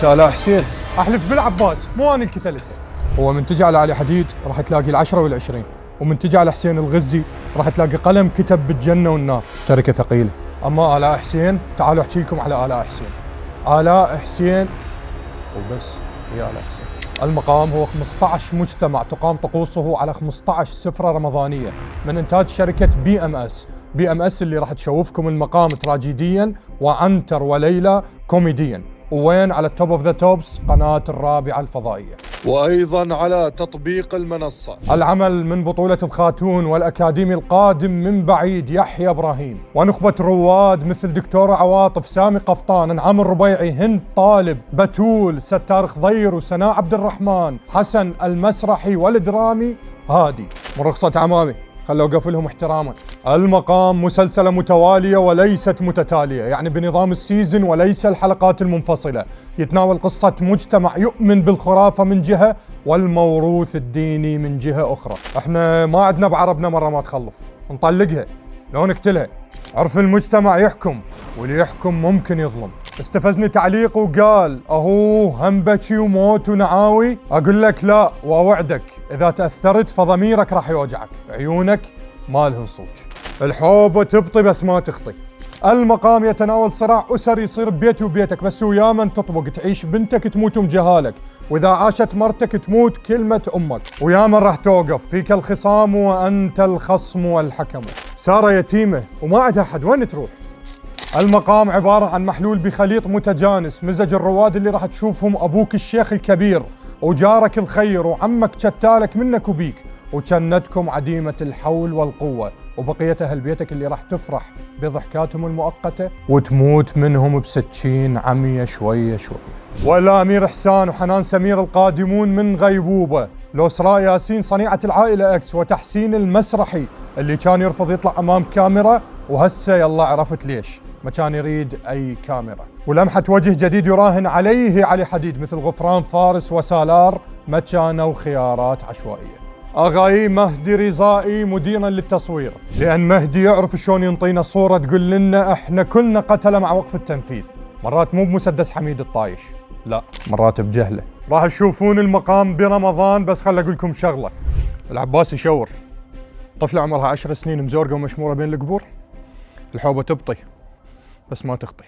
انت آلاء حسين؟ احلف بالعباس مو انا اللي قتلتها. هو من تجي على علي حديد راح تلاقي العشرة والعشرين، ومن تجي على حسين الغزي راح تلاقي قلم كتب بالجنة والنار. تركة ثقيلة. اما آلاء حسين تعالوا احكي لكم على آلاء حسين. آلاء حسين وبس هي آلاء حسين. المقام هو 15 مجتمع تقام طقوسه على 15 سفرة رمضانية من إنتاج شركة بي ام اس اللي راح تشوفكم المقام تراجيديا وعنتر وليلى كوميديا، وين على التوب اوف ذا توبس قناة الرابعة الفضائية، وأيضا على تطبيق المنصة. العمل من بطولة الخاتون والأكاديمي القادم من بعيد يحيى إبراهيم، ونخبة رواد مثل دكتورة عواطف، سامي قفطان، انعام الربيعي، هند طالب، بتول، ستار خضير، وسناء عبد الرحمن، حسن المسرحي والدرامي هادي. من رخصة عمامي خلوا اوقف لهم احتراما. المقام مسلسلة متوالية وليست متتالية، يعني بنظام السيزن وليس الحلقات المنفصلة. يتناول قصة مجتمع يؤمن بالخرافة من جهة والموروث الديني من جهة أخرى. احنا ما عندنا بعربنا مرة ما تخلف، نطلقها لو نقتلها. عرف المجتمع يحكم، واللي يحكم ممكن يظلم. استفزني تعليق وقال اهو همبكي وموت ونعاوي. اقول لك لا، واوعدك اذا تاثرت فضميرك راح يوجعك، عيونك ما لهن صوج. الحوبه تبطي بس ما تخطي. المقام يتناول صراع اسري يصير ببيتي وبيتك، بس ويا من تطبق تعيش بنتك تموت مجهالك، واذا عاشت مرتك تموت كلمه امك، ويا من راح توقف فيك الخصام وانت الخصم والحكم. ساره يتيمه وما عندها احد، وين تروح؟ المقام عبارة عن محلول بخليط متجانس، مزج الرواد اللي راح تشوفهم أبوك الشيخ الكبير وجارك الخير وعمك شتالك منك وبيك، وجنتكم عديمة الحول والقوة، وبقية أهل بيتك اللي راح تفرح بضحكاتهم المؤقتة وتموت منهم بسكين عمية شوية شوية. ولا أمير إحسان وحنان سمير القادمون من غيبوبة، لوسراء ياسين صنيعة العائلة إكس، وتحسين المسرحي اللي كان يرفض يطلع أمام كاميرا وهسه يلا عرفت ليش ما كان يريد أي كاميرا، ولمحة وجه جديد يراهن عليه علي حديد مثل غفران فارس وسالار ما كانوا خيارات عشوائية. أغاي مهدي رزائي مديرا للتصوير، لأن مهدي يعرف شلون ينطينا صورة تقول لنا احنا كلنا قتلة مع وقف التنفيذ، مرات مو بمسدس حميد الطايش، لا مرات بجهله. راح تشوفون المقام برمضان، بس خل أقول لكم شغلة، العباس يشور، طفلة عمرها 10 سنين مزورقة ومشمورة بين القبور، الحوبة تبطي بس ما تخطي.